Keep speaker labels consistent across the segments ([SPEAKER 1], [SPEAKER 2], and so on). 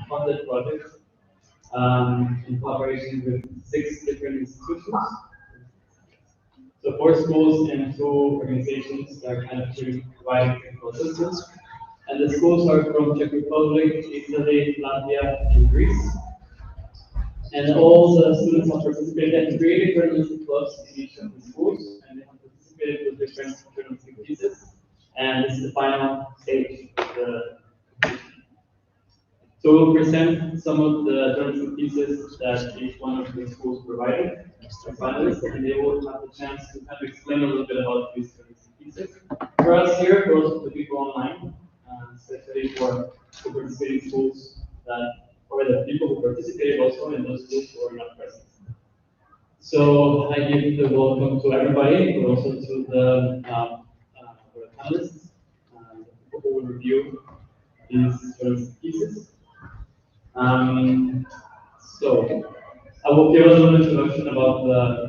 [SPEAKER 1] funded projects in collaboration with 6 different institutions. So 4 schools and 2 organizations that are kind of providing technical assistance. And the schools are from Czech Republic, Italy, Latvia, and Greece. And all the students have participated in 3 journalistic clubs in each of the schools, and they have participated with different journalistic pieces. And this is the final stage of the competition. So we'll present some of the journalistic pieces that each one of the schools provided to finalists, and they will have the chance to kind of explain a little bit about these journalistic pieces. For us here, for also the people online, especially for the participating schools or the people who participated also in those schools who are not present. So I give the welcome to everybody, but also to the panelists, the people who will review these journalistic pieces. So I will give a little introduction about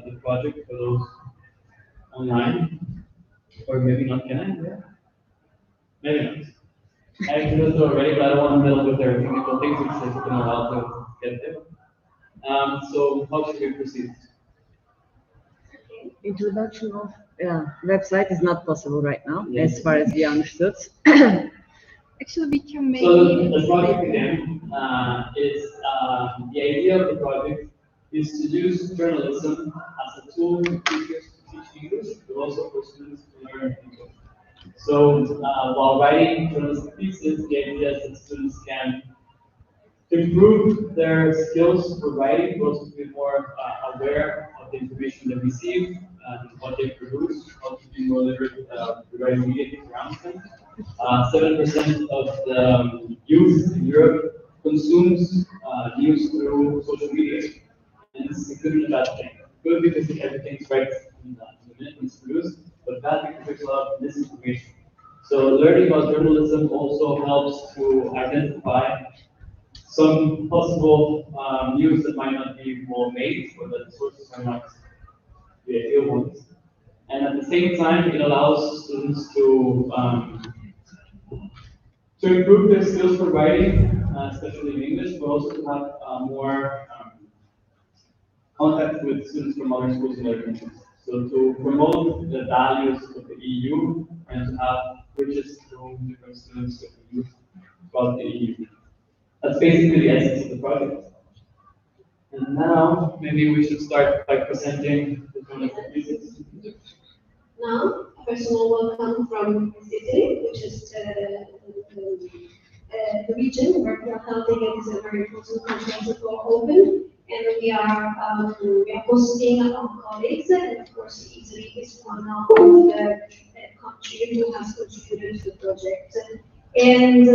[SPEAKER 1] the project for those online, or maybe not. Can I? Yeah. Maybe not. I actually did it already, but I don't want to deal with their technical things which they took them a while to get there. So how should we proceed?
[SPEAKER 2] Introduction of website is not possible right now,
[SPEAKER 1] Yes.
[SPEAKER 2] as far as we understood.
[SPEAKER 3] Actually, we can make
[SPEAKER 1] So
[SPEAKER 3] it.
[SPEAKER 1] the project again is the idea of the project is to use journalism as a tool for teachers to teach English, but also for students to learn English. So while writing journalistic pieces, the idea is that students can improve their skills for writing, but also to be more aware of the information they receive, what they produce, how to be more literate regarding media around them. 7% of the youth in Europe consumes news through social media. And this is a good and bad thing. Good because everything's right in the minute when it's produced, but bad because there's a lot of misinformation. So learning about journalism also helps to identify some possible news that might not be well made, or that the sources are not the ideal ones. And at the same time, it allows students to improve their skills for writing, especially in English, but also to have more contact with students from other schools in other countries. So to promote the values of the EU and to have bridges to different students of the youth throughout the EU. That's basically the essence of the project. And now, maybe we should start by presenting the journalistic pieces.
[SPEAKER 4] Now, a personal welcome from Sicily, which is the region where we are holding it is a very important conference for Open, and we are hosting our colleagues, and of course Italy is one of the countries who has contributed to the project. And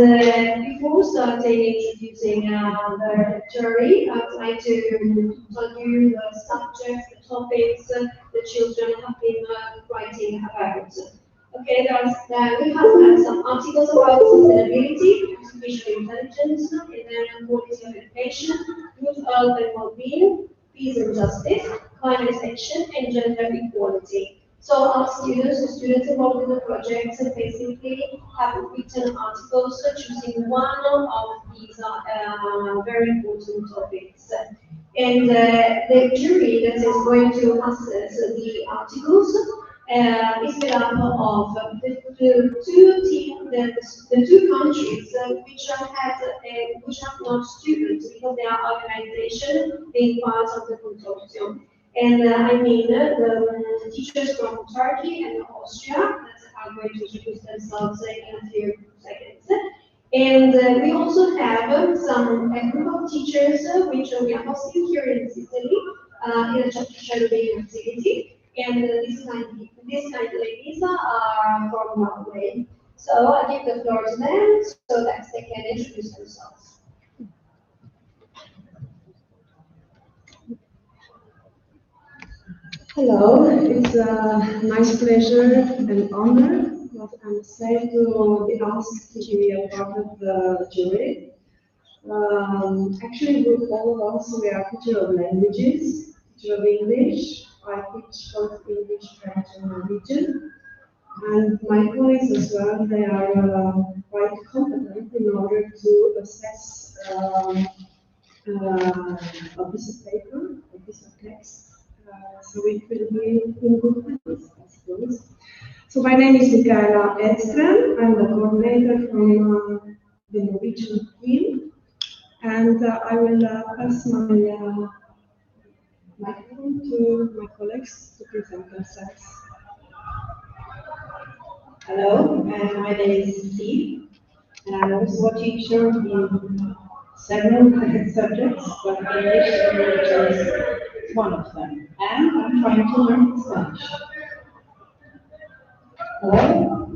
[SPEAKER 4] before starting introducing the jury, I'd like to tell you the subjects, the topics the children have been writing about. Okay, we have had some articles about sustainability, artificial intelligence, and then quality of education, good health and well-being, peace and justice, climate action, and gender equality. So our students, the students involved in the project, basically have written articles choosing one of these very important topics. And the jury that is going to assess the articles is made up of the two countries which have not students because they are organizations being part of the consortium. And I mean the teachers from Turkey and Austria that are going to introduce themselves in a few seconds. And we also have a group of teachers which we are hosting here in Sicily, in the Shadow University. And these kind ladies are from Norway. So I give the floor to them so that they can introduce themselves.
[SPEAKER 5] Hello, it's a nice pleasure and honor, what I must say, to be asked to be a part of the jury. Actually, with all of us, we are teacher of languages, teacher of English. I teach both English, French, and Norwegian. And my colleagues as well, they are quite competent in order to assess a piece of paper, a piece of text. So it will be in good hands, I suppose. So my name is Mikaela Edström. I'm the coordinator from the Norwegian team. And I will pass my microphone to my colleagues to present themselves.
[SPEAKER 6] Hello, my name is Steve, and I'm also a teacher in several different subjects, but English and literature is one of them, and I'm trying to learn Spanish. Hello,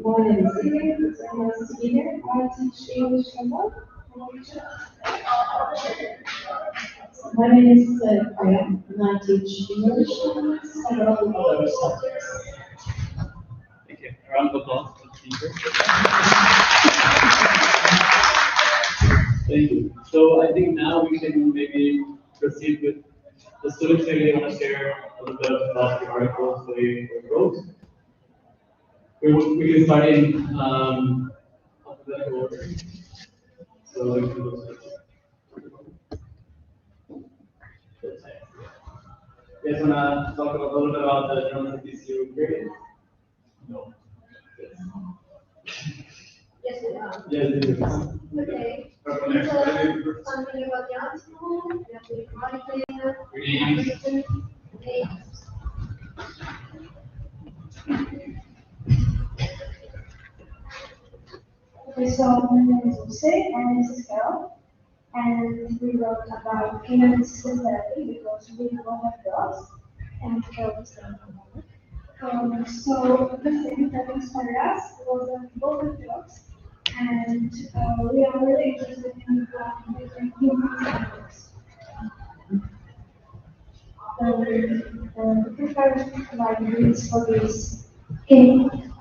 [SPEAKER 6] my name is Sigrid, I teach English as well. My name is Aya, and I teach English and several other subjects.
[SPEAKER 1] Thank you. A round of applause for the speaker. Thank you. So I think now we can maybe proceed with the students maybe want to share a little bit about the articles they wrote. We can start in alphabetical order. So you can go first. You guys want to talk a little bit about the journalistic issue period? No.
[SPEAKER 4] Yes, we are.
[SPEAKER 1] Yes, it is.
[SPEAKER 4] Okay. So, something about the article, you have to write it.
[SPEAKER 1] Reading.
[SPEAKER 4] Okay. Okay, so my name is Jose and this is Carol. And we wrote about human assisted therapy because we don't have dogs and Carol is saying about it. So the thing that inspired us was that both of dogs, and we are really interested in between humans and dogs. The preferred breeds for this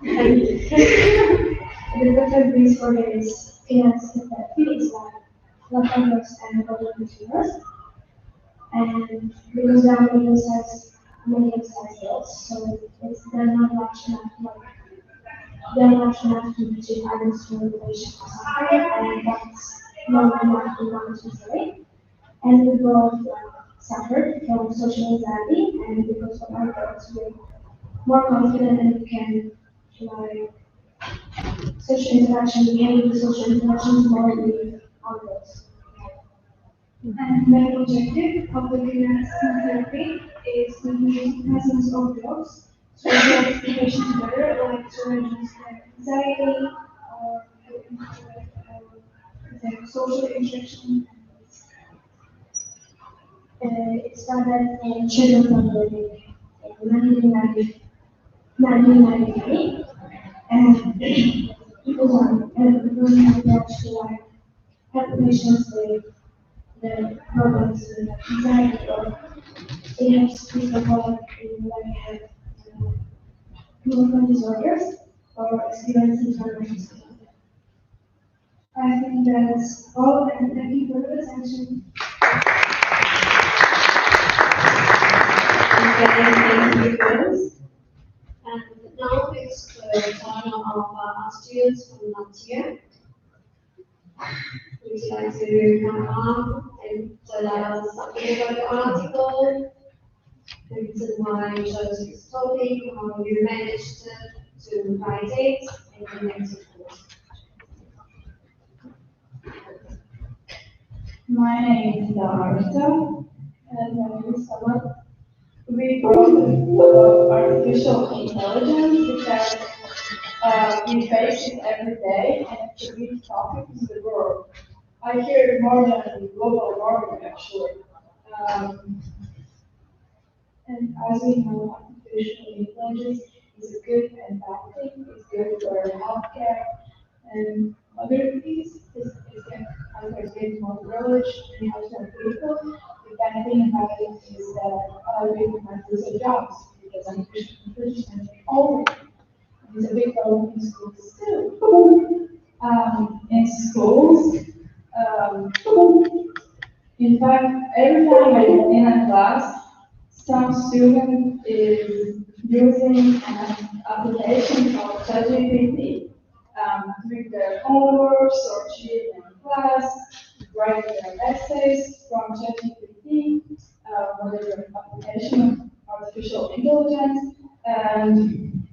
[SPEAKER 4] the preferred breeds for this assisted therapy is like Labradors and Golden Retrievers, and because they are medium-sized dogs, so they're not large enough, they're large enough to achieve administrative relation or something, and that's not enough to manage easily. And we both suffered from social anxiety, and because of our dogs, we're more confident and we can social interaction, we handle the social interactions more with our dogs. And the main objective of the human assisted therapy is to use the presence of dogs to address the patient better, like to reduce their anxiety or their social interaction. It started in children pandemic in 1993, and it was an approach to help patients with the problems with anxiety or it helps people when they have movement disorders or experiencing traumatic. I think that's all, and thank you for the attention.
[SPEAKER 6] Thank you, friends.
[SPEAKER 4] And now it's the turn of our students from last year. Would you like to come on and tell us something about the article, the reason why you chose this topic, how you managed to write it, and the next course?
[SPEAKER 3] My name is Marta, and my name is Summer. We wrote artificial intelligence because we face it every day, and it's a big topic in the world. I hear it more than global warming, actually. And as we know, artificial intelligence is a good and bad thing. It's good for healthcare and other things. It's going to get more knowledge and help more people. The bad thing about it is that other people might lose their jobs because artificial intelligence can take over. It's a big problem in schools too. In schools, in fact, every time I'm in a class, some student is using application of ChatGPT with their homeworks or cheating in class, writing their essays from ChatGPT, whatever application of artificial intelligence, and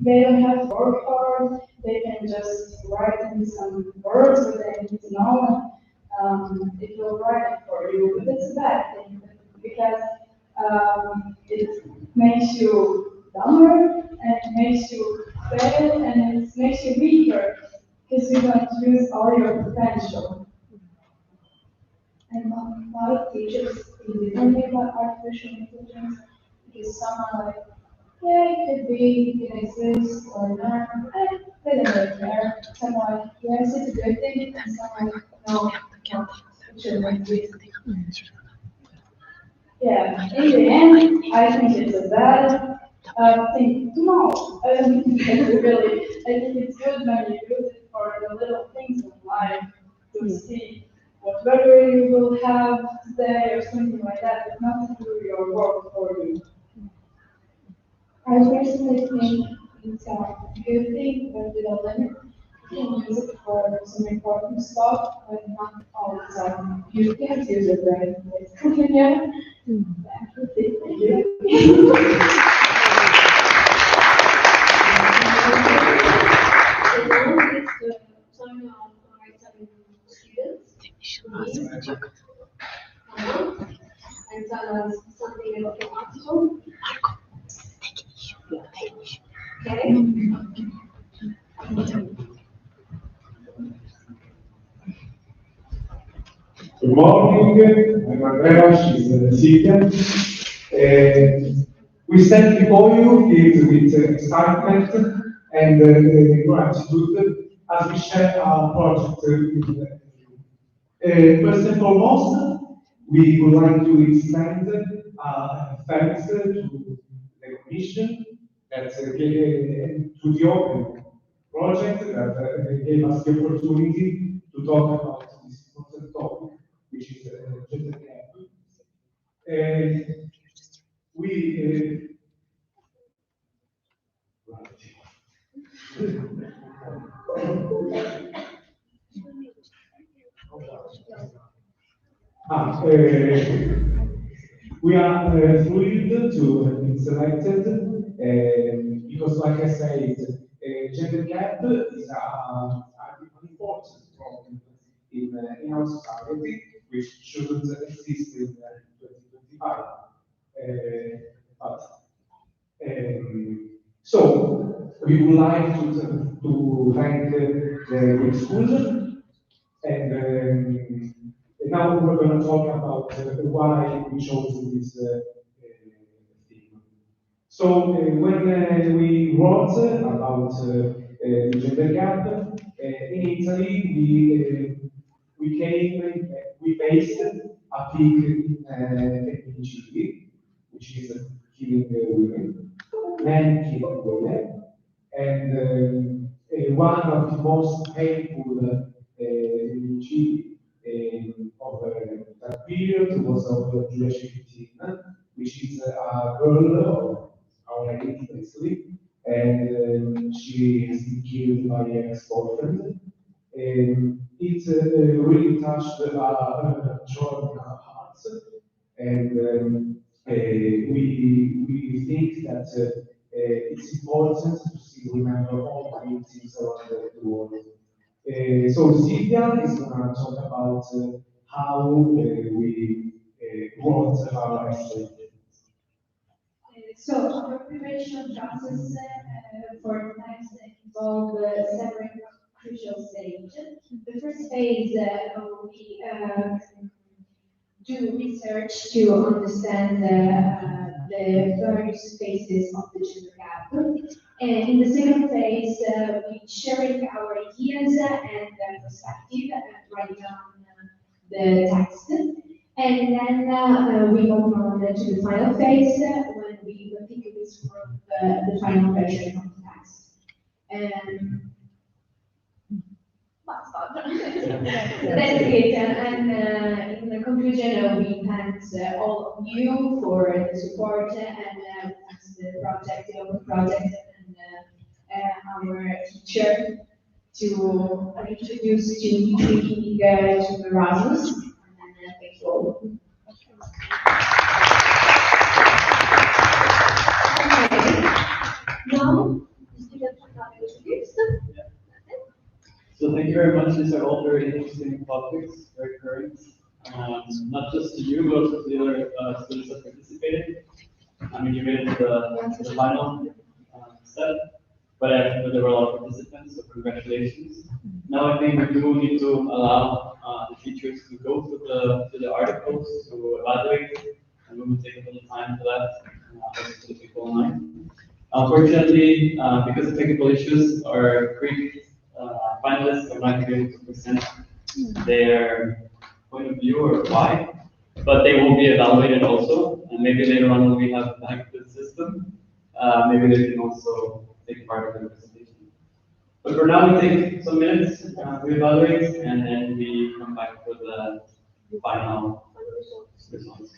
[SPEAKER 3] they don't have to work hard. They can just write in some words that they need to know. It will write it for you, but it's a bad thing because it makes you dumber and it makes you fail and it makes you weaker because you don't use all your potential. And a lot of teachers didn't think about artificial intelligence because some are like, yeah, it could be, it exists or not. They don't really care. Some are like, yes, it's a good thing, and some are like, no, it shouldn't be. Yeah, in the end, I think it's a bad thing. No, I don't think it's really. I think it's good when you use it for the little things in life to see what weather you will have today or something like that, but not to do your work for you. I personally think it's a good thing, but with a limit. You can use it for some important stuff, but not all the time. You can't use it right. Yeah. Thank you.
[SPEAKER 4] And tell us something about your article. Okay.
[SPEAKER 7] Good morning, I'm Andrea, she's Silvia. We stand before you filled with excitement and gratitude as we share our project with you. First and foremost, we would like to extend thanks to the Commission that gave to the Open project that gave us the opportunity to talk about this important topic, which is gender gap. We we are thrilled to have been selected because, like I said, gender gap is an important problem in our society, which shouldn't exist in 2025. But so we would like to thank the school, and now we're going to talk about why we chose this theme. So when we wrote about the gender gap in Italy, we faced a peak in which is killing women, men killing women, and one of the most painful of that period was of Julia Cecchettin, which is a girl of our age, basically, and she has been killed by an ex-boyfriend. It really touched our joy in our hearts, and we think that it's important to still remember all the victims around the world. So Silvia is going to talk about how we wrote our essay.
[SPEAKER 3] So our preparation process for the next involved several crucial stages. The first phase, we do research to understand the various phases of the gender gap. And in the second phase, we sharing our ideas and perspective and writing down the text. And then we move on to the final phase when we think it is from the final version of the text. And that's it. And in the conclusion, we thank all of you for the support and thanks the project, the open project, and
[SPEAKER 5] our teacher, to introduce Dimitri to Erasmus. And thank you all.
[SPEAKER 4] Now, the students are introduced.
[SPEAKER 1] So thank you very much. These are all very interesting topics, very current, not just to you, but also to the other students that participated. I mean, you made it to the final step, but there were a lot of participants, so congratulations. Now I think we do need to allow the teachers to go to the articles to evaluate, and we will take a little time for that, also for the people online. Unfortunately, because of technical issues, our three finalists are not going to be able to present their point of view or why, but they will be evaluated also, and maybe later on when we have back the system, maybe they can also take part in the presentation. But for now, we take some minutes, we evaluate, and then we come back for the final results.